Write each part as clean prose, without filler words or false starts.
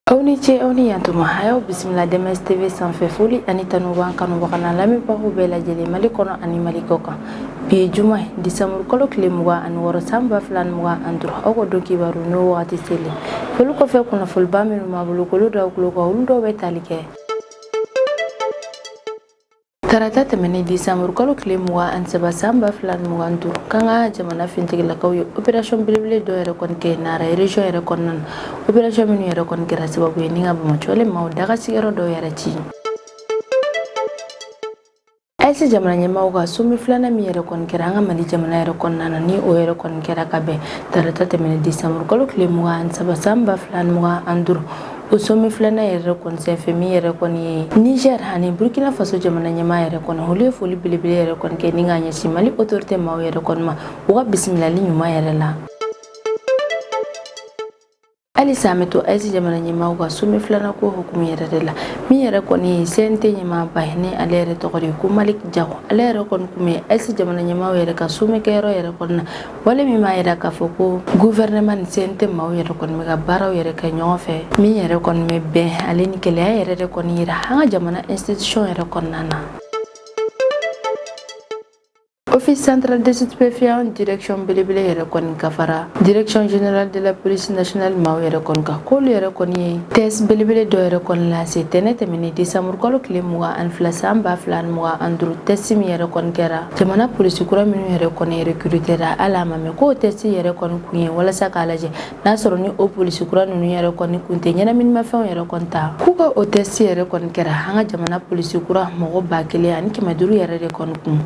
Auniche auni yantuma hayo bismillah Demes TV sanfɛ foli ani tanuban kanubagana lamɛnbagaw bɛɛ lajɛlen Mali kɔnɔ ani Mali kɔ kan bi juma December kalo tile 26 san 2025 aw ka don kibaru n'o wagati selen foli kɔfɛ kunnafoniba minnu b'a bolo k'olu da kulo kan olu dɔw bɛ tali kɛ tarata tɛmɛnen December kalo tile 27 san 2025 kan ka jamana fintigilakaw ye opération belebele dɔ yɛrɛ kɔni kɛ Nara région yɛrɛ kɔnɔna na opération minnu yɛrɛ kɔni kɛra sababu ye ni ka Bamakɔle maaw daga sigiyɔrɔ dɔw yɛrɛ ci ayise jamana ɲɛmaaw ka somi filanan min yɛrɛ kɔni kɛra an ka Mali jamana yɛrɛ kɔnɔna na ni o yɛrɛ kɔni kɛra ka bɛn tarata tɛmɛnen December kalo tile 27 san 2025 o somi filanan yɛrɛ kɔni senfɛ min yɛrɛ kɔni ye Niger ani Burkina Faso jamana ɲɛmaa yɛrɛ kɔni olu ye foli belebele yɛrɛ kɔni kɛ ni ka ɲɛsin Mali autorité maaw yɛrɛ kɔni ma u ka bisimilali ɲuman yɛrɛ la Alisa an bɛ to ayise jamana ɲɛmaaw ka somi filanan ko hukumu yɛrɛ de la min yɛrɛ kɔni ye CNT ɲɛmaaba ye ni ale yɛrɛ tɔgɔ de ye ko Malik Jago ale yɛrɛ kɔni kun bɛ ayise jamana ɲɛmaaw yɛrɛ ka somi kɛyɔrɔ yɛrɛ kɔni na wale min b'a yɛrɛ k'a fɔ ko gouvernement ni CNT maaw yɛrɛ kɔni bɛ ka baaraw yɛrɛ kɛ ɲɔgɔn fɛ min yɛrɛ kɔni bɛ bɛn ale ni kɛlɛya yɛrɛ de kɔni yira an ka jamana institution yɛrɛ kɔnɔna na Office central des stupéfiants direction belebele yɛrɛ kɔni ka fara direction générale de la police nationale maaw yɛrɛ kɔni ka k'olu yɛrɛ kɔni ye test belebele dɔ yɛrɛ kɔni lase tɛnɛ tɛmɛnen December kalo tile 22 san 2025 test min yɛrɛ kɔni kɛra jamana polisi kura minnu yɛrɛ kɔni recrutera ala ma mɛ k'o test yɛrɛ kɔni kun ye walasa k'a lajɛ n'a sɔrɔ ni o polisi kura ninnu yɛrɛ kɔni kun tɛ ɲɛnaminimafɛnw yɛrɛ kɔni ta k'u ka o test yɛrɛ kɔni kɛra an ka jamana polisi kura mɔgɔ 1000 ani 500 yɛrɛ de kɔni kun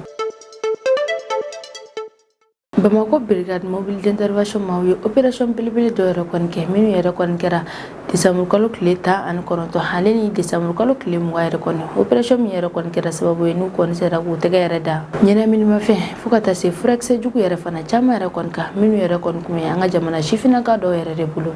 Bamako brigade mobile d'intervention maaw ye opération belebele dɔ yɛrɛ kɔni kɛ minnu yɛrɛ kɔni kɛra December kalo tile 19 hali ni December kalo tile 20 yɛrɛ kɔni opération min yɛrɛ kɔni kɛra sababu ye n'u kɔni sera k'u tɛgɛ yɛrɛ da ɲɛnaminimafɛn fo ka taa se furakisɛ jugu yɛrɛ fana caman yɛrɛ kɔni kan minnu yɛrɛ kɔni kun ye an ka jamana sifinnaka dɔw yɛrɛ de bolo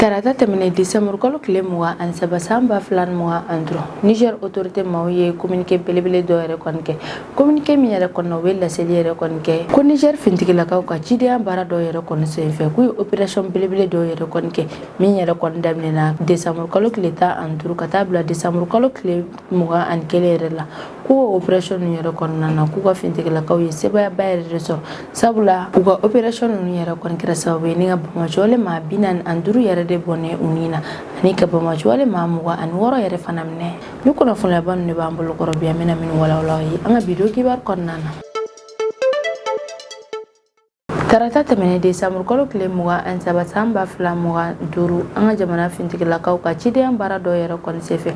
tarata tɛmɛnen December kalo tile 27 san 2025 Niger autorité maaw ye communiqué belebele dɔ yɛrɛ kɔni kɛ communiqué min yɛrɛ kɔni u bɛ laseli yɛrɛ kɔni kɛ ko Niger fintigilakaw ka cidenya baara dɔ yɛrɛ kɔni senfɛ k'u ye opération belebele dɔ yɛrɛ kɔni kɛ min yɛrɛ kɔni daminɛna December kalo tile 15 ka taa bila December kalo tile 21 yɛrɛ la k'o opération ninnu yɛrɛ kɔnɔna na k'u ka fintigilakaw ye sebayaba yɛrɛ de sɔrɔ sabula u ka opération ninnu yɛrɛ kɔni kɛra sababu ye ni ka Bamakɔle maa 45 yɛrɛ de bɔnɛ u ni na ani ka Bamakɔle maa 26 yɛrɛ fana minɛ ni kunnafoniyaban ninnu de b'an bolo kɔrɔ bi an bɛna min walawala ye an ka video kibaru kɔnɔna na tarata tɛmɛnen December kalo tile 27 san 2025 an ka jamana fintigilakaw ka cidenya baara dɔ yɛrɛ kɔni senfɛ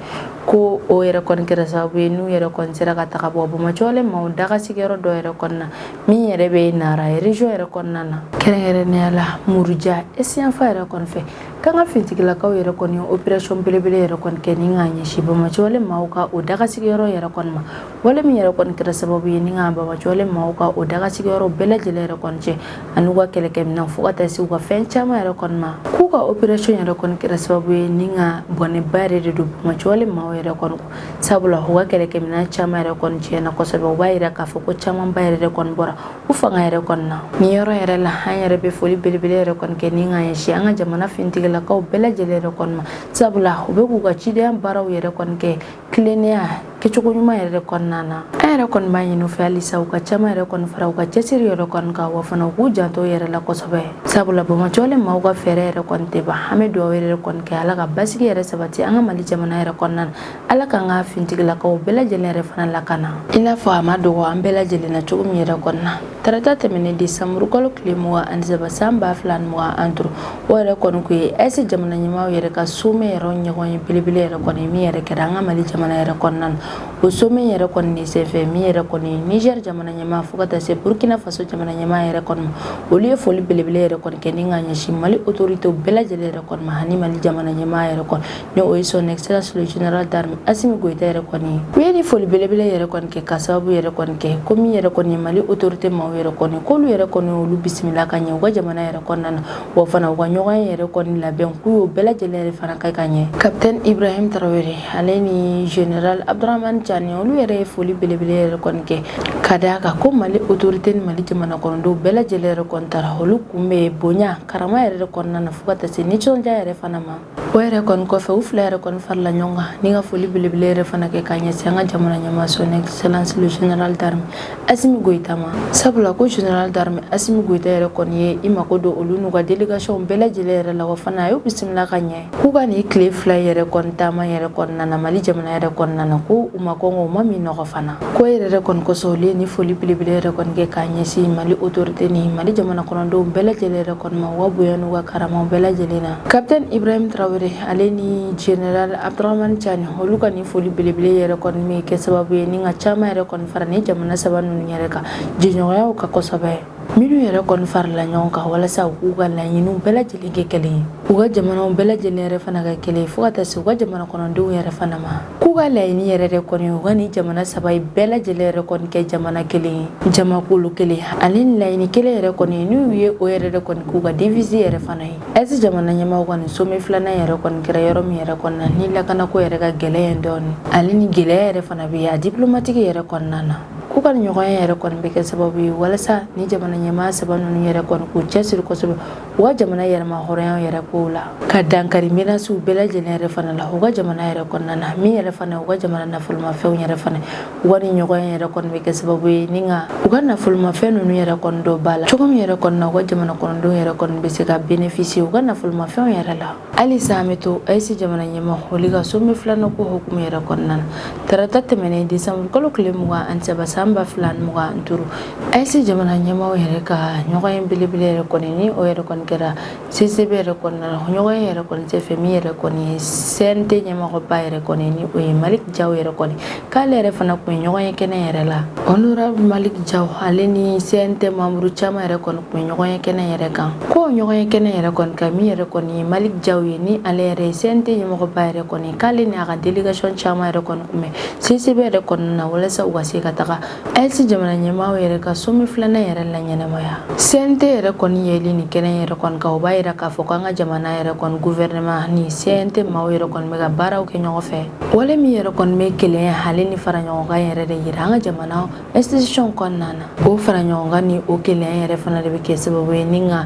ko o yɛrɛ kɔni kɛra sababu ye n'u yɛrɛ kɔni sera ka taga bɔ Bamakɔle maaw daga sigiyɔrɔ dɔ yɛrɛ kɔnɔna min yɛrɛ bɛ Nara région yɛrɛ kɔnɔna na kɛrɛnkɛrɛnnenya la Muruja Esiyanfa yɛrɛ kɔni fɛ kan ka fintigilakaw yɛrɛ kɔni opération belebele yɛrɛ kɔni kɛ ni ka ɲɛsin Bamakɔle maaw ka o daga sigiyɔrɔ yɛrɛ kɔni ma wale min yɛrɛ kɔni kɛra sababu ye ni ka Bamakɔle maaw ka o daga sigiyɔrɔ bɛɛ lajɛlen yɛrɛ kɔni cɛ ani ka kɛlɛkɛminɛn fo ka taa se u ka fɛn caman yɛrɛ kɔni ma k'u ka opération yɛrɛ kɔni kɛra sababu ye ni ka bɔnɛba yɛrɛ de don Bamakɔle maaw yɛrɛ kɔni sabula u ka kɛlɛkɛminɛn caman yɛrɛ kɔni tiɲɛna kosɛbɛ u b'a yira k'a fɔ ko camanba yɛrɛ de kɔni bɔra u fanga yɛrɛ kɔni na ni yɔrɔ yɛrɛ la an yɛrɛ bɛ foli belebele yɛrɛ kɔni kɛ ni ka ɲɛsin an ka jamana fintigilakaw bɛɛ lajɛlen yɛrɛ kɔni ma sabula u bɛ k'u ka cidenya baaraw yɛrɛ kɔni kɛ tilennenya kɛcogo ɲuman yɛrɛ kɔnɔna na an yɛrɛ kɔni b'a ɲini u fɛ halisa u ka caman yɛrɛ kɔni fara u ka cɛsiri yɛrɛ kɔni kan wa fana u k'u janto yɛrɛ la kosɛbɛ sabula Bamakɔle maaw ka fɛɛrɛ yɛrɛ kɔni tɛ ban an bɛ dugawu yɛrɛ kɔni kɛ Ala ka basigi yɛrɛ sabati an ka Mali jamana yɛrɛ kɔnɔna na Ala k'an ka fintigilakaw bɛɛ lajɛlen yɛrɛ fana lakana i n'a fɔ a ma dogo an bɛɛ lajɛlen na cogo min yɛrɛ kɔnɔna tarata tɛmɛnen December kalo tile 27 san 2025 o yɛrɛ kɔni kun ye ayise jamana ɲɛmaaw yɛrɛ ka sommet yɛrɛ ɲɔgɔn ye belebele yɛrɛ kɔni min yɛrɛ kɛra an ka Mali jamana yɛrɛ kɔnɔna na o sommet yɛrɛ kɔni de senfɛ min yɛrɛ kɔni ye Niger jamana ɲɛmaa fo ka taa se Burkina Faso jamana ɲɛmaa yɛrɛ kɔni ma olu ye foli belebele yɛrɛ kɔni kɛ ni ka ɲɛsin Mali autorité bɛɛ lajɛlen yɛrɛ kɔni ma ani Mali jamana ɲɛmaa yɛrɛ kɔni ni o ye son excellence le général d'armée Assimi Goïta yɛrɛ kɔni u ye ni foli belebele yɛrɛ kɔni kɛ ka sababu yɛrɛ kɔni kɛ ko min yɛrɛ kɔni ye Mali autorité maaw yɛrɛ kɔni k'olu yɛrɛ kɔni olu bisimila ka ɲɛ u ka jamana yɛrɛ kɔnɔna na wa fana u ka ɲɔgɔn yɛrɛ kɔni labɛn k'u y'o bɛɛ lajɛlen yɛrɛ fana kɛ ka ɲɛ. Capitaine Ibrahim Traoré ale ni Général Abdramane Tchani olu yɛrɛ ye foli belebele yɛrɛ kɔni kɛ ka d'a kan ko Mali autorité ni Mali jamana kɔnɔdenw bɛɛ lajɛlen yɛrɛ kɔni taara olu kun bɛ bonya karama yɛrɛ kɔnɔna na fo ka taa se nisɔndiya yɛrɛ fana ma. O yɛrɛ kɔni kɔfɛ u fila yɛrɛ kɔni farala ɲɔgɔn kan ni ka foli belebele yɛrɛ fana kɛ ka ɲɛsin an ka jamana ɲɛmaa son excellence le général d'armée Assimi Goïta ma. Sabula ko général d'armée Assimi Goïta yɛrɛ kɔni ye i mako don olu n'u ka délégation bɛɛ lajɛlen yɛrɛ la wa fana a y'u bisimila ka ɲɛ k'u ka nin tile fila yɛrɛ kɔni taama yɛrɛ kɔnɔna na Mali jamana yɛrɛ kɔnɔna na ko u ma kɔngɔ u ma min nɔgɔ fana. Ko yɛrɛ kɔni kɔsɔn olu ye ni foli belebele yɛrɛ kɔni kɛ ka ɲɛsin Mali autorité ni Mali jamana kɔnɔdenw bɛɛ lajɛlen yɛrɛ kɔni ma u ka bonya n'u ka karamaw bɛɛ lajɛlen na. Capitaine Ibrahim Traoré ale ni Général Abdramane Tchani olu ka ni foli belebele yɛrɛ kɔni min kɛ sababu ye ni ka caman yɛrɛ kɔni fara ni jamana saba ninnu yɛrɛ kan jɛɲɔgɔnyaw ka kosɛbɛ. Minnu yɛrɛ kɔni farala ɲɔgɔn kan walasa u k'u ka laɲiniw bɛɛ lajɛlen kɛ kelen ye u ka jamanaw bɛɛ lajɛlen yɛrɛ fana kɛ kelen ye fo ka taa se u ka jamana kɔnɔdenw yɛrɛ fana ma k'u ka laɲini yɛrɛ de kɔni u ka ni jamana saba ye bɛɛ lajɛlen yɛrɛ kɔni kɛ jamana kelen ye jamakulu kelen ale ni laɲini kelen yɛrɛ kɔni n'u ye o yɛrɛ de kɔni k'u ka devise yɛrɛ fana ye ɛsi jamana ɲɛmaaw kɔni sommet filanan yɛrɛ kɔni kɛra yɔrɔ min yɛrɛ kɔnɔna ni lakanako yɛrɛ ka gɛlɛya dɔɔni ale ni gɛlɛya yɛrɛ fana bɛ yen a diplomatique yɛrɛ kɔnɔna na k'u ka ɲɔgɔnya yɛrɛ kɔni bɛ kɛ sababu ye walasa ni jamana ɲɛmaa saba ninnu yɛrɛ kɔni k'u cɛsiri kosɛbɛ u ka jamana yɛrɛma hɔrɔnya yɛrɛ kow la ka dankari menaces bɛɛ lajɛlen yɛrɛ fana la u ka jamana yɛrɛ kɔnɔna na min yɛrɛ fana u ka jamana nafolomafɛnw yɛrɛ fana u ka ni ɲɔgɔnya yɛrɛ kɔni bɛ kɛ sababu ye ni ka u ka nafolomafɛn ninnu yɛrɛ kɔni dɔ b'a la cogo min yɛrɛ kɔni na u ka jamana kɔnɔdenw yɛrɛ kɔni bɛ se ka bénéficier u ka nafolomafɛnw yɛrɛ la halisa an bɛ to AES jamana ɲɛmaa olu ka sommet filanan ko hukumu yɛrɛ kɔnɔna na tarata tɛmɛnen décembre kalo tile 23 san 2025 AES jamana ɲɛmaaw yɛrɛ ka ɲɔgɔn belebele yɛrɛ kɔni ni o yɛrɛ kɔni kɛra CCB yɛrɛ kɔnɔna na ɲɔgɔn yɛrɛ kɔni tɛ fɛ min yɛrɛ kɔni ye CNT ɲɛmɔgɔba yɛrɛ kɔni ni o ye Malik Jaw yɛrɛ kɔni k'ale yɛrɛ fana kun ye ɲɔgɔn ye kɛnɛ yɛrɛ la honorable Malik Jaw ale ni CNT membre caman yɛrɛ kɔni kun ye ɲɔgɔn ye kɛnɛ yɛrɛ kan ko ɲɔgɔn ye kɛnɛ yɛrɛ kɔni kan min yɛrɛ kɔni ye Malik Jaw ye ni ale yɛrɛ ye CNT ɲɛmɔgɔba yɛrɛ kɔni k'ale ni a ka délégation caman yɛrɛ kɔni kun bɛ CCB yɛrɛ kɔnɔna na walasa u ka se ka taga AES jamana ɲɛmaaw yɛrɛ ka sommet filanan yɛrɛ la ɲɛnamaya CNT yɛrɛ kɔni yeli ni kɛnɛ yɛrɛ kɔni kan o b'a yira k'a fɔ k'an ka jamana yɛrɛ kɔni gouvernement ni CNT maaw yɛrɛ kɔni bɛ ka baaraw kɛ ɲɔgɔn fɛ wale min yɛrɛ kɔni bɛ kelenya hali ni fara ɲɔgɔn kan yɛrɛ de yira an ka jamana institution kɔnɔna na o fara ɲɔgɔn kan ni o kelenya yɛrɛ fana de bɛ kɛ sababu ye ni ka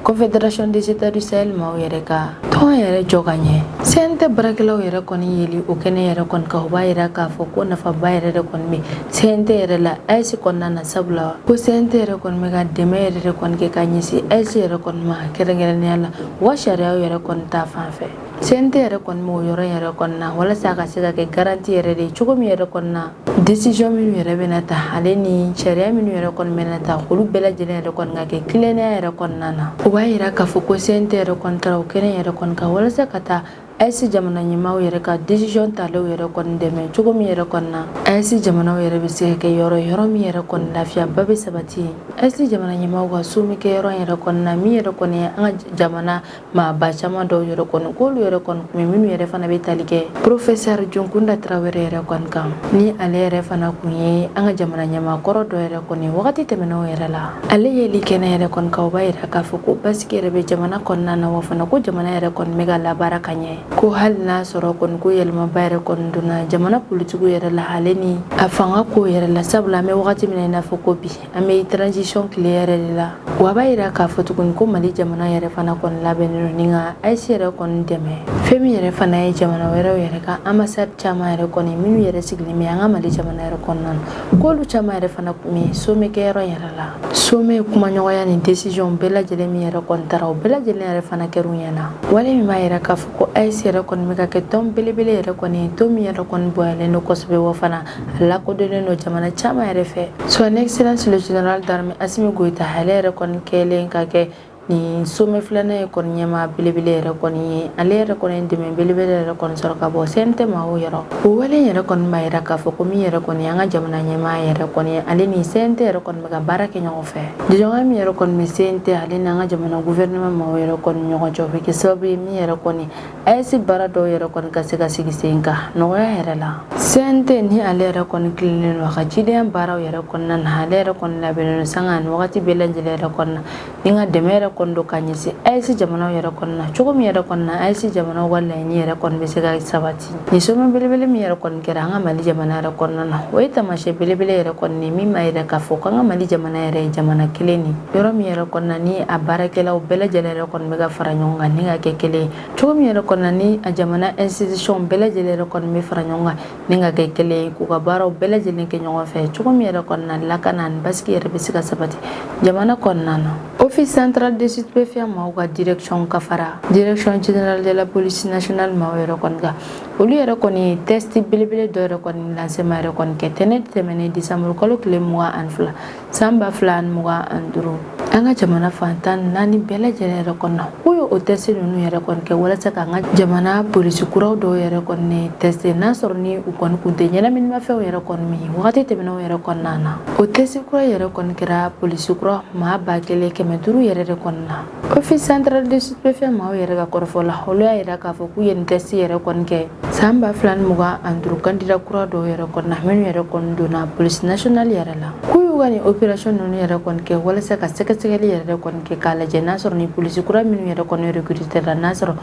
Confédération des États du Sahel maaw yɛrɛ ka tɔn yɛrɛ jɔ ka ɲɛ CNT baarakɛlaw yɛrɛ kɔni yeli o kɛnɛ yɛrɛ kɔni kan o b'a yira k'a fɔ ko nafaba yɛrɛ de kɔni bɛ CNT yɛrɛ la AES kɔnɔna na sabula ko CNT yɛrɛ kɔni bɛ ka dɛmɛ yɛrɛ de kɔni kɛ ka ɲɛsin AES yɛrɛ kɔni ma kɛrɛnkɛrɛnnenya la u ka sariyaw yɛrɛ kɔni ta fan fɛ CNT yɛrɛ kɔni b'o yɔrɔ yɛrɛ kɔni na walasa a ka se ka kɛ garantie yɛrɛ de ye cogo min yɛrɛ kɔni na décision minnu yɛrɛ bɛna ta ale ni sariya minnu yɛrɛ kɔni bɛna ta olu bɛɛ lajɛlen yɛrɛ kɔni ka kɛ tilennenya yɛrɛ kɔnɔna na o b'a yira k'a fɔ ko CNT yɛrɛ kɔni taara o kɛnɛ yɛrɛ kɔni kan walasa ka taa AES jamana ɲɛmaaw yɛrɛ ka décision talew yɛrɛ kɔni dɛmɛ cogo min yɛrɛ kɔni na AES jamanaw yɛrɛ bɛ se ka kɛ yɔrɔ min yɛrɛ kɔni lafiyaba bɛ sabati AES jamana ɲɛmaaw ka sommet kɛ yɔrɔ yɛrɛ kɔni na min yɛrɛ kɔni ye an ka jamana maaba caman dɔw yɛrɛ kɔni k'olu yɛrɛ kɔni kun bɛ minnu yɛrɛ fana bɛ tali kɛ professeur Jonkunda Traoré yɛrɛ kɔni kan ni ale yɛrɛ fana kun ye an ka jamana ɲɛmaa kɔrɔ dɔ yɛrɛ kɔni wagati tɛmɛnenw yɛrɛ la ale yeli kɛnɛ yɛrɛ kɔni kan o b'a yira k'a fɔ ko basigi yɛrɛ bɛ jamana kɔnɔna na wa fana ko jamana yɛrɛ kɔni bɛ ka labaara ka ɲɛ ko hali n'a sɔrɔ kɔni ko yɛlɛmaba yɛrɛ kɔni donna jamana politigiw yɛrɛ la ale ni a fanga ko yɛrɛ la sabula an bɛ wagati min na i n'a fɔ ko bi an bɛ transition tile yɛrɛ de la wa b'a yira k'a fɔ tuguni ko Mali jamana yɛrɛ fana kɔni labɛnnen don ni ka AES yɛrɛ kɔni dɛmɛ fɛn min yɛrɛ fana ye jamana wɛrɛw yɛrɛ ka ambassade caman yɛrɛ kɔni minnu yɛrɛ sigilen bɛ an ka Mali jamana yɛrɛ kɔnɔna na k'olu caman yɛrɛ fana kun bɛ sommet kɛyɔrɔ yɛrɛ la sommet kumaɲɔgɔnya ni décision bɛɛ lajɛlen min yɛrɛ kɔni taara o bɛɛ lajɛlen yɛrɛ fana kɛra u ɲɛna wale min b'a yira k'a fɔ ko AES yɛrɛ kɔni bɛ ka kɛ tɔn belebele yɛrɛ kɔni tɔn min yɛrɛ kɔni bonyalen don kosɛbɛ wa fana a lakodɔnnen don jamana caman yɛrɛ fɛ son excellence le général d'armée Assimi Goïta ale yɛrɛ kɔni kɛlen ka kɛ ni sommet filanan ye kɔni ɲɛmaa belebele yɛrɛ kɔni ye ale yɛrɛ kɔni ye dɛmɛ belebele yɛrɛ kɔni sɔrɔ ka bɔ CNT maaw yɔrɔ o wale yɛrɛ kɔni b'a yira k'a fɔ ko min yɛrɛ kɔni an ka jamana ɲɛmaa yɛrɛ kɔni ye ale ni CNT yɛrɛ kɔni bɛ ka baara kɛ ɲɔgɔn fɛ jɔnɲɔgɔnya min yɛrɛ kɔni bɛ CNT ale ni an ka jamana gouvernement maaw yɛrɛ kɔni ɲɔgɔn cɛ o bɛ kɛ sababu ye min yɛrɛ kɔni AES baara dɔw yɛrɛ kɔni ka se ka sigi sen kan nɔgɔya yɛrɛ la CNT ni ale yɛrɛ kɔni tilennen don a ka cidenya baaraw yɛrɛ kɔnɔna na ale yɛrɛ kɔni labɛnnen don sanga ani wagati bɛɛ lajɛlen yɛrɛ kɔnɔna ni ka dɛmɛ yɛrɛ kondo kanyisi ayisi jamana yɛrɛ kɔnɔna cogo min yɛrɛ kɔnɔna ayisi jamana wala ni yɛrɛ kɔni bɛ se ka sabati ni soma belebele min yɛrɛ kɔni kɛra an ka Mali jamana yɛrɛ kɔnɔna o ye tamasiyɛ belebele yɛrɛ kɔni min ma yɛrɛ k'a fɔ k'an ka Mali jamana yɛrɛ ye jamana kelen ni yɔrɔ min yɛrɛ kɔnɔna ni a baarakɛlaw bɛɛ lajɛlen yɛrɛ kɔni bɛ ka fara ɲɔgɔn kan ni ka kɛ kelen cogo min yɛrɛ kɔnɔna ni a jamana institution bɛɛ lajɛlen yɛrɛ kɔni bɛ fara ɲɔgɔn kan ni ka kɛ kelen k'u ka baaraw bɛɛ lajɛlen kɛ ɲɔgɔn fɛ cogo min yɛrɛ kɔnɔna lakana ani basigi yɛrɛ bɛ se ka sabati jamana kɔnɔna na office central de stupéfiants maaw ka direction ka fara direction générale de la police nationale maaw yɛrɛ kɔni kan olu yɛrɛ kɔni test belebele dɔ yɛrɛ kɔni lancement yɛrɛ kɔni kɛ tɛnɛ tɛmɛnen décembre kalo tile 22 san 2025 an ka jamana fantan naani bɛɛ lajɛlen yɛrɛ kɔnɔna o ye o test ninnu yɛrɛ kɔni kɛ walasa k'an ka jamana polisi kuraw dɔw yɛrɛ kɔni test n'a sɔrɔ ni u kɔni kun tɛ ɲɛnaminimafɛnw yɛrɛ kɔni min wagati tɛmɛnenw yɛrɛ kɔnɔna na o test kura yɛrɛ kɔni kɛra polisi kura maa 1500 yɛrɛ de kɔnɔna office central de stupéfiants maaw yɛrɛ ka kɔrɔfɔ la olu y'a yira k'a fɔ k'u ye nin test yɛrɛ kɔni kɛ san 2025 candidat kura dɔw yɛrɛ kɔnɔna minnu yɛrɛ kɔni donna police nationale yɛrɛ la k'u y'u ka nin opération ninnu yɛrɛ kɔni kɛ walasa ka sɛgɛsɛgɛli yɛrɛ kɔni kɛ k'a lajɛ n'a sɔrɔ ni polisi kura minnu yɛrɛ kɔni recruter la n'a sɔrɔ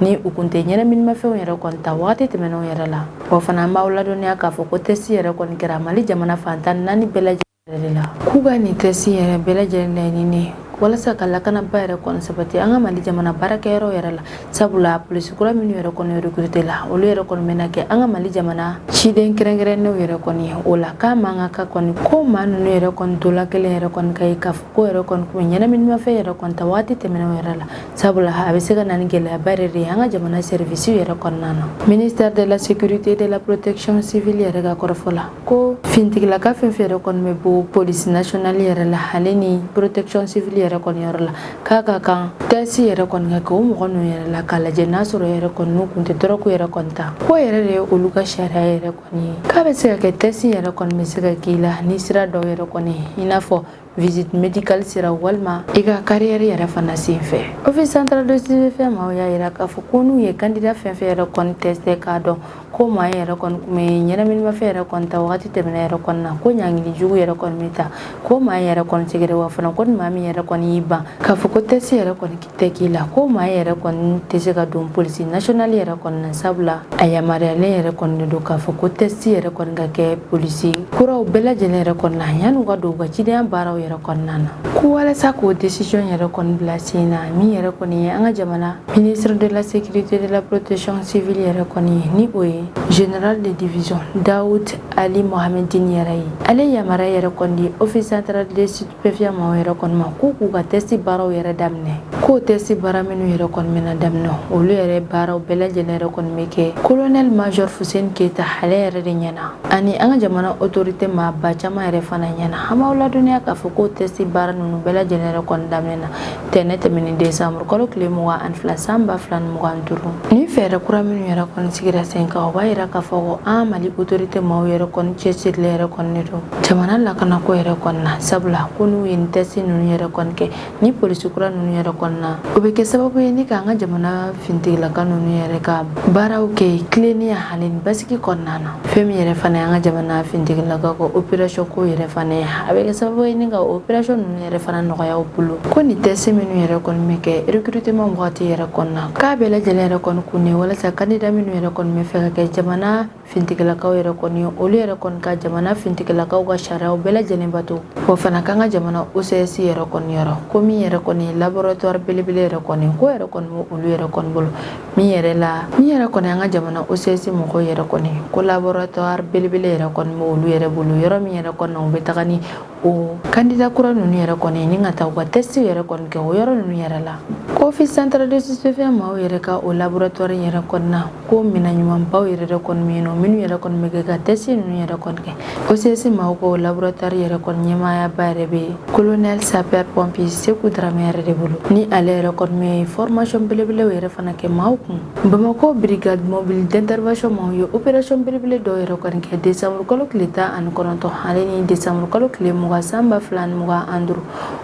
ni u kun tɛ ɲɛnaminimafɛnw yɛrɛ kɔni ta wagati tɛmɛnenw yɛrɛ la wa fana an b'aw ladɔnniya k'a fɔ ko test yɛrɛ kɔni kɛra Mali jamana fantan naani bɛɛ lajɛlen de la k'u ka nin test yɛrɛ bɛɛ lajɛlen laɲini walasa ka lakanaba yɛrɛ kɔni sabati an ka Mali jamana baarakɛyɔrɔ yɛrɛ la sabula polisi kura minnu yɛrɛ kɔni recruter la olu yɛrɛ kɔni bɛna kɛ an ka Mali jamana ciden kɛrɛnkɛrɛnnenw yɛrɛ kɔni ye o la k'a man ka kɔni ko maa ninnu yɛrɛ kɔni dola kelen yɛrɛ kɔni ka ye k'a fɔ ko yɛrɛ kɔni kun bɛ ɲɛnaminimafɛn yɛrɛ kɔni ta waati tɛmɛnenw yɛrɛ la sabula a bɛ se ka na ni gɛlɛyaba yɛrɛ de ye an ka jamana service yɛrɛ kɔnɔna na ministère de la sécurité de la protection civile yɛrɛ ka kɔrɔfɔ la ko fintigilaka fɛn fɛn yɛrɛ kɔni bɛ bɔ police nationale yɛrɛ la ale ni protection civile yɛrɛ kɔni yɔrɔ la k'a ka kan test yɛrɛ kɔni ka kɛ o mɔgɔ ninnu yɛrɛ la k'a lajɛ n'a sɔrɔ yɛrɛ kɔni n'u kun tɛ dɔrɔgu yɛrɛ kɔni ta ko yɛrɛ de ye olu ka sariya yɛrɛ kɔni ye k'a bɛ se ka kɛ test yɛrɛ kɔni bɛ se ka k'i la ni sira dɔw yɛrɛ kɔni i n'a fɔ visite médicale sira walima i ka carrière yɛrɛ fana sen fɛ office central de stupéfiants maaw y'a yira k'a fɔ ko n'u ye candidat fɛn fɛn yɛrɛ kɔni testé k'a dɔn ko maa yɛrɛ kɔni kun bɛ ɲɛnaminimafɛn yɛrɛ kɔni ta wagati tɛmɛnen yɛrɛ kɔni na ko ɲangili jugu yɛrɛ kɔni bɛ ta ko maa yɛrɛ kɔni sɛgɛrɛ wa fana ko ni maa min yɛrɛ kɔni y'i ban k'a fɔ ko test yɛrɛ kɔni tɛ k'i la ko maa yɛrɛ kɔni tɛ se ka don police nationale yɛrɛ kɔni na sabula a yamaruyalen yɛrɛ kɔni de don k'a fɔ ko test yɛrɛ kɔni ka kɛ polisi kuraw bɛɛ lajɛlen yɛrɛ kɔni na yan'u ka don u ka cidenya baaraw yɛrɛ kɔnɔna na ko walasa k'o décision yɛrɛ kɔni bila sen na min yɛrɛ kɔni ye an ka jamana ministre de la sécurité de la protection civile yɛrɛ kɔni ye ni o ye général de division Daoud Ali Mohamedine yɛrɛ ye ale yamaruya yɛrɛ kɔni di office central de stupéfiants maaw yɛrɛ kɔni ma k'u k'u ka test baaraw yɛrɛ daminɛ k'o test baara minnu yɛrɛ kɔni bɛna daminɛ olu yɛrɛ baaraw bɛɛ lajɛlen yɛrɛ kɔni bɛ kɛ colonel major Fuseni Keyita ale yɛrɛ de ɲɛna ani an ka jamana autorité maaba caman yɛrɛ fana ɲɛna an b'aw ladɔnniya k'a fɔ k'o test baara ninnu bɛɛ lajɛlen yɛrɛ kɔni daminɛna tɛnɛ tɛmɛnen décembre kalo tile 22 san 2025 ni fɛɛrɛ kura minnu yɛrɛ kɔni sigira sen kan o b'a yira k'a fɔ ko an Mali autorité maaw yɛrɛ kɔni cɛsirilen yɛrɛ kɔni de don jamana lakanako yɛrɛ kɔni na sabula ko n'u ye nin test ninnu yɛrɛ kɔni kɛ ni polisi kura ninnu yɛrɛ kɔni na o bɛ kɛ sababu ye ni k'an ka jamana fintigilaka ninnu yɛrɛ ka baaraw kɛ tilennenya hali ni basigi kɔnɔna na fɛn min yɛrɛ fana ye an ka jamana fintigilaka ka opération ko yɛrɛ fana ye a bɛ kɛ sababu ye ni ka opération ninnu yɛrɛ fana nɔgɔya u bolo ko nin test minnu yɛrɛ kɔni bɛ kɛ recrutement wagati yɛrɛ kɔni na k'a bɛɛ lajɛlen yɛrɛ kɔni kun ye walasa candidat minnu yɛrɛ kɔni bɛ fɛ ka kɛ jamana fintigilakaw yɛrɛ kɔni olu yɛrɛ kɔni ka jamana fintigilakaw ka sariyaw bɛɛ lajɛlen bato o fana kan ka jamana OCS yɛrɛ kɔni yɔrɔ ko min yɛrɛ kɔni ye laboratoire belebele yɛrɛ kɔni ko yɛrɛ kɔni bɛ olu yɛrɛ kɔni bolo min yɛrɛ kɔni an ka jamana OCS mɔgɔw yɛrɛ kɔni ko laboratoire belebele yɛrɛ kɔni bɛ olu yɛrɛ bolo yɔrɔ min yɛrɛ kɔni u bɛ taga ni o candidat kura ninnu yɛrɛ kɔni ni ka taa u ka test yɛrɛ kɔni kɛ o yɔrɔ ninnu yɛrɛ la ko office central de stupéfiants maaw yɛrɛ ka o laboratoire yɛrɛ kɔni na ko minɛn ɲumanbaw yɛrɛ de kɔni bɛ yen nɔ minnu yɛrɛ kɔni bɛ kɛ ka test ninnu yɛrɛ kɔni kɛ OCS maaw ka o laboratoire yɛrɛ kɔni ɲɛmaayaba yɛrɛ bɛ colonel sapeur pompier Seku Darame yɛrɛ de bolo ni ale yɛrɛ kɔni bɛ formation belebelew yɛrɛ fana kɛ maaw kun Bamako brigade mobile d'intervention maaw ye opération belebele dɔw yɛrɛ kɔni kɛ décembre kalo tile 19 ale ni décembre kalo tile 20 san 2025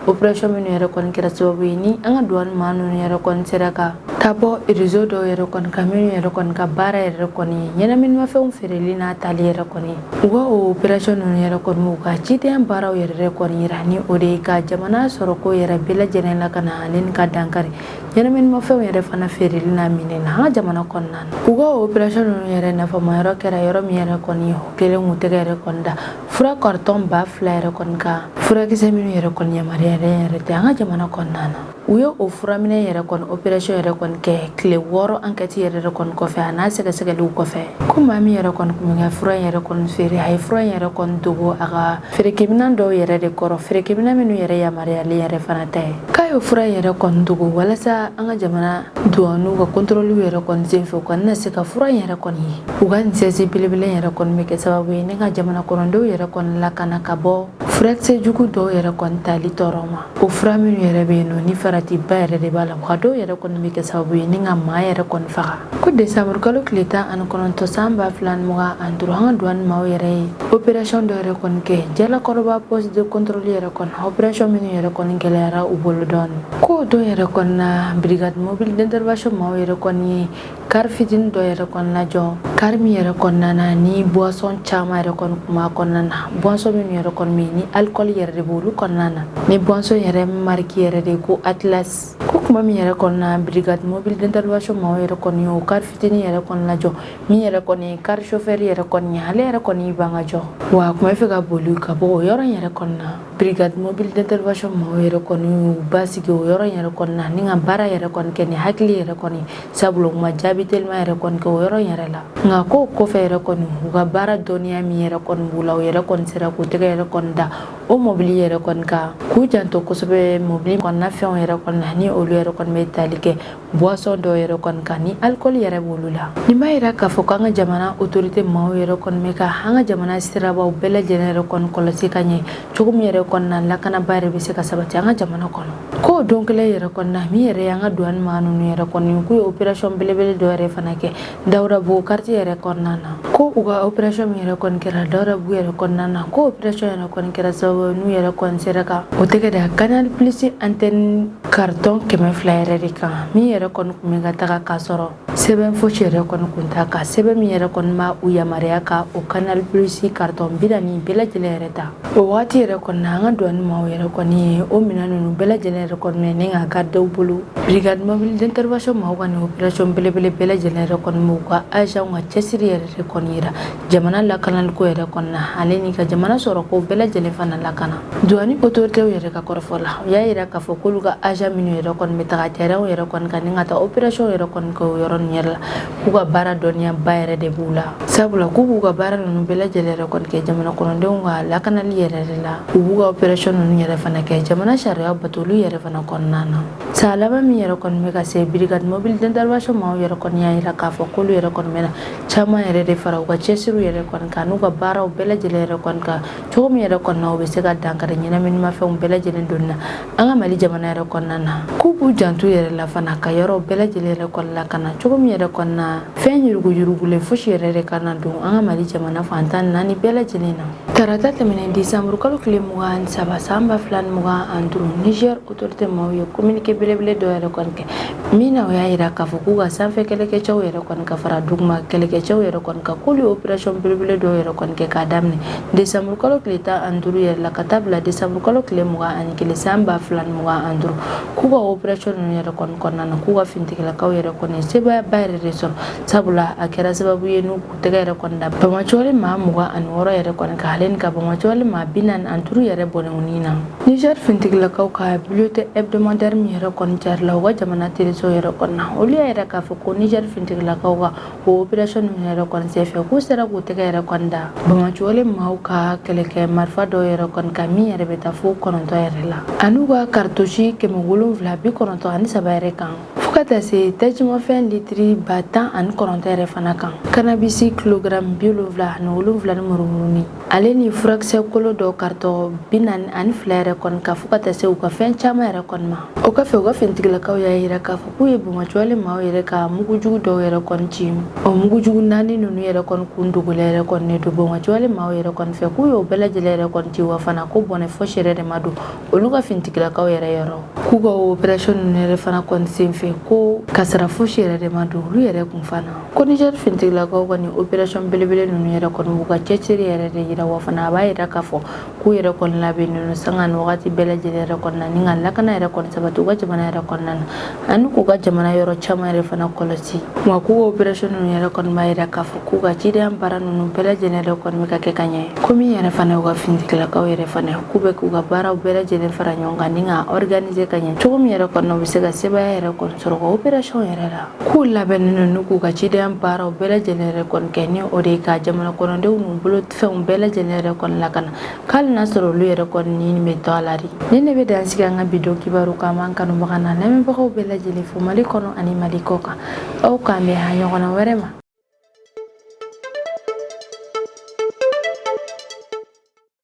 opération minnu yɛrɛ kɔni kɛra sababu ye ni an ka douane maa ninnu yɛrɛ kɔni sera ka ka bɔ réseau dɔw yɛrɛ kɔni ka minnu yɛrɛ kɔni ka baara yɛrɛ kɔni ɲɛnaminimafɛnw feereli n'a tali yɛrɛ kɔni u ka o opération ninnu yɛrɛ kɔni u ka cidenya baaraw yɛrɛ kɔni yira ni o de ye ka jamana sɔrɔ ko yɛrɛ bɛɛ lajɛlen la ka na ale ni ka dankari ɲɛnaminimafɛnw yɛrɛ fana feereli n'a minɛ na an ka jamana kɔnɔna na u ka o opération ninnu yɛrɛ nafamayɔrɔ kɛra yɔrɔ min yɛrɛ kɔni o kelen kun tɛgɛ yɛrɛ kɔni da fura carton 2000 yɛrɛ kɔni ka furakisɛ minnu yɛrɛ kɔni yamaruyalen yɛrɛ tɛ an ka jamana kɔnɔna na u ye o furaminɛ yɛrɛ kɔni opération yɛrɛ kɔni kɛ tile 6 enquête yɛrɛ kɔni kɔfɛ a n'a sɛgɛsɛgɛliw kɔfɛ ko maa min yɛrɛ kɔni kun bɛ ka fura in yɛrɛ kɔni feere a ye fura in yɛrɛ kɔni dogo a ka feerekɛminɛn dɔw yɛrɛ de kɔrɔ feerekɛminɛn minnu yɛrɛ yamaruyalen yɛrɛ fana tɛ k'a ye fura in yɛrɛ kɔni dogo walasa an ka jamana douaniw ka contrôle yɛrɛ kɔni senfɛ u kana se ka fura in yɛrɛ kɔni ye u ka nin sɛsi belebele yɛrɛ kɔni bɛ kɛ sababu ye ne ka jamana kɔnɔdenw yɛrɛ kɔni lakana ka bɔ furakisɛ jugu dɔw yɛrɛ kɔni tali tɔɔrɔ ma o fura minnu yɛrɛ bɛ yen nɔ ni faratiba yɛrɛ de b'a la wa dɔw yɛrɛ kɔni bɛ kɛ sababu ye ni ka maa yɛrɛ kɔni faga ko décembre kalo tile 19 san 2025 an ka douane maaw yɛrɛ ye opération dɔ yɛrɛ kɔni kɛ jalakɔrɔba poste de contrôle yɛrɛ kɔni opération minnu yɛrɛ kɔni gɛlɛyara u bolo dɔɔni ko dɔw yɛrɛ kɔni na brigade mobile d'intervention maaw yɛrɛ kɔni ye kari fitinin dɔ yɛrɛ kɔni lajɔ kari min yɛrɛ kɔnɔna na ni boisson caman yɛrɛ kɔni kun b'a kɔnɔna na boisson minnu yɛrɛ kɔni bɛ yen ni alcool yɛrɛ de b'olu kɔnɔna na ni boisson yɛrɛ marque yɛrɛ de ko Atlas ko kuma min yɛrɛ kɔni na brigade mobile d'intervention maaw yɛrɛ kɔni ye o kari fitinin yɛrɛ kɔni lajɔ min yɛrɛ kɔni ye kari chauffeur yɛrɛ kɔni ye ale yɛrɛ kɔni ban ka jɔ wa a kun bɛ fɛ ka boli ka bɔ o yɔrɔ in yɛrɛ kɔni na brigade mobile d'intervention maaw yɛrɛ kɔni y'u basigi o yɔrɔ in yɛrɛ kɔni na ni ka baara yɛrɛ kɔni kɛ ni hakili yɛrɛ kɔni sabula u ma jaabi telima yɛrɛ kɔni kɛ o yɔrɔ in yɛrɛ la nka ko kɔfɛ yɛrɛ kɔni u ka baara dɔnniya min yɛrɛ kɔni b'u la o yɛrɛ kɔni sera k'u tɛgɛ yɛrɛ kɔni da o mobili yɛrɛ kɔni kan k'u janto kosɛbɛ mobili kɔnɔna fɛnw yɛrɛ kɔni na ni olu yɛrɛ kɔni bɛ tali kɛ boisson dɔw yɛrɛ kɔni kan ni alcool yɛrɛ b'olu la nin b'a yira k'a fɔ k'an ka jamana autorité maaw yɛrɛ kɔni bɛ ka an ka jamana sirabaw bɛɛ lajɛlen yɛrɛ kɔni kɔlɔsi ka ɲɛ cogo min yɛrɛ kɔni na lakanaba yɛrɛ bɛ se ka sabati an ka jamana kɔnɔ ko don kelen yɛrɛ kɔni na min yɛrɛ ye an ka douane maa ninnu yɛrɛ kɔni k'u ye opération belebele dɔ yɛrɛ fana kɛ Daoudabougou quartier yɛrɛ kɔnɔna na ko u ka opération min yɛrɛ kɔni kɛra Daoudabougou yɛrɛ kɔnɔna na ko opération yɛrɛ kɔni kɛra sababu n'u yɛrɛ kɔni sera ka o tɛgɛ da Canal Plus antenne carton 200 yɛrɛ de kan min yɛrɛ kɔni kun bɛ ka taga k'a sɔrɔ sɛbɛn fosi yɛrɛ kɔni kun t'a kan sɛbɛn min yɛrɛ kɔni ma u yamaruya ka o Canal Plus carton 40 bɛɛ lajɛlen yɛrɛ ta o waati yɛrɛ kɔni na an ka douane maaw yɛrɛ kɔni ye o minɛn ninnu bɛɛ lajɛlen yɛrɛ kɔni minɛ ka gardew bolo brigade mobile d'intervention maaw ka nin opération belebele bɛɛ lajɛlen yɛrɛ kɔni m'u ka agent ka cɛsiri yɛrɛ de kɔni yira jamana lakanaliko yɛrɛ kɔni na ale ni ka jamana sɔrɔ ko bɛɛ lajɛlen fana lakana douane autoritéw yɛrɛ ka kɔrɔfɔ la u y'a yira k'a fɔ k'olu ka agent minnu yɛrɛ kɔni bɛ taga terrain yɛrɛ kɔni kan ni ka taa opération yɛrɛ kɔni kɛ o yɔrɔ ninnu yɛrɛ la k'u ka baara dɔnniya ba yɛrɛ de b'u la sabula k'u b'u ka baara ninnu bɛɛ lajɛlen yɛrɛ kɔni kɛ jamana kɔnɔdenw ka lakanali yɛrɛ de la u b'u ka opération ninnu yɛrɛ fana kɛ jamana sariya batolu yɛrɛ fana kɔnɔna na sa laban min yɛrɛ kɔni bɛ ka se brigade mobile d'intervention maaw yɛrɛ kɔni y'a yira k'a fɔ k'olu yɛrɛ kɔni bɛna caman yɛrɛ de fara u ka cɛsiriw yɛrɛ kɔni kan n'u ka baaraw bɛɛ lajɛlen yɛrɛ kɔni kan cogo min yɛrɛ kɔni na u bɛ se ka dankari ɲɛnaminimafɛnw bɛɛ lajɛlen donni na an ka Mali jamana yɛrɛ kɔnɔna na k'u b'u janto yɛrɛ la fana ka yɔrɔ bɛɛ lajɛlen yɛrɛ kɔni lakana cogo min yɛrɛ kɔni na fɛn yuruguyurugulen fosi yɛrɛ de kana don an ka Mali jamana fantan naani bɛɛ lajɛlen na tarata tɛmɛnen décembre kalo tile 23 san 2025 Niger autorité maaw ye communiqué belebele dɔ yɛrɛ kɔni kɛ min na o y'a yira k'a fɔ k'u ka sanfɛ kɛlɛkɛcɛw yɛrɛ kɔni ka fara duguma kɛlɛkɛcɛw yɛrɛ kɔni ka k'olu ye opération belebele dɔ yɛrɛ kɔni kɛ k'a daminɛ décembre kalo tile 15 yɛrɛ la ka taa bila décembre kalo tile 21 san 2025 k'u ka opération ninnu yɛrɛ kɔni kɔnɔna na k'u ka finitigilakaw yɛrɛ kɔni sebaayaba yɛrɛ de sɔrɔ sabula a kɛra sababu ye n'u k'u tɛgɛ yɛrɛ kɔni da bamacɔli maa 26 yɛrɛ kɔni ka ale ni ka bamacɔli maa 45 yɛrɛ bɔnɛwuni na Niger finitigilakaw ka bulletin hebdomadaire min yɛrɛ kɔni jarila u ka jamana téléso yɛrɛ kɔni na olu y'a yira k'a fɔ ko Niger finitigilakaw ka o opération ninnu yɛrɛ kɔni senfɛ k'u sera k'u tɛgɛ yɛrɛ kɔni da bamacɔli maaw ka kɛlɛkɛ marifa dɔw yɛrɛ kɔni ka min yɛrɛ bɛ taa fo 9 yɛrɛ la an'u ka cartouche 793 yɛrɛ kan fo ka taa se tajimafɛn litiri 10,9 yɛrɛ fana kan cannabis kilogramme 77 ni murumuruni ale ni furakisɛ kolo dɔ carton 42 yɛrɛ kɔni ka fo ka taa se u ka fɛn caman yɛrɛ kɔni ma o kɔfɛ u ka finitigilakaw y'a yira k'a fɔ k'u ye bamacɔli maaw yɛrɛ ka mugujugu dɔw yɛrɛ kɔni ci o mugujugu 4 ninnu yɛrɛ kɔni kun dogola yɛrɛ kɔni ne don bamacɔli maaw yɛrɛ kɔni fɛ k'u ye o bɛɛ lajɛlen yɛrɛ kɔni ci wa fana ko bɔnɛ fosi yɛrɛ de ma don olu ka finitigilakaw yɛrɛ yɔrɔ k'u ka opération ninnu yɛrɛ fana kɔni senfɛ ko kasara fosi yɛrɛ de ma don olu yɛrɛ kun fana ko Niger fintigilakaw kɔni opération belebele ninnu yɛrɛ kɔni b'u ka cɛsiri yɛrɛ de yira wa fana a b'a yira k'a fɔ k'u yɛrɛ kɔni labɛnnen don sanga ni wagati bɛɛ lajɛlen yɛrɛ kɔnɔna ni ka lakana yɛrɛ kɔni sabati u ka jamana yɛrɛ kɔnɔna na ani k'u ka jamana yɔrɔ caman yɛrɛ fana kɔlɔsi wa k'u opération ninnu yɛrɛ kɔni b'a yira k'a fɔ k'u ka cidenya baara ninnu bɛɛ lajɛlen yɛrɛ kɔni bɛ ka kɛ ka ɲɛ komi yɛrɛ fana y'u ka fintigilakaw yɛrɛ fana k'u bɛ k'u ka baaraw bɛɛ lajɛlen fara ɲɔgɔn kan ni ka organiser ka ɲɛ cogo min yɛrɛ kɔnɔ u bɛ se ka sebaya yɛrɛ kɔni sɔrɔ ka opération yɛrɛ la k'u labɛnnen don k'u ka cidenya baaraw bɛɛ lajɛlen yɛrɛ kɔni kɛ ni o de ye ka jamana kɔnɔdenw n'u bolo fɛnw bɛɛ lajɛlen yɛrɛ kɔni lakana k'ali n'a sɔrɔ olu yɛrɛ kɔni ni bɛ to a la de ni ne bɛ dan sigi an ka bidon kibaru kan an kanubaga na lamɛnbagaw bɛɛ lajɛlen fo Mali kɔnɔ ani Mali kɔ kan aw k'an bɛn ha ɲɔgɔnna wɛrɛ ma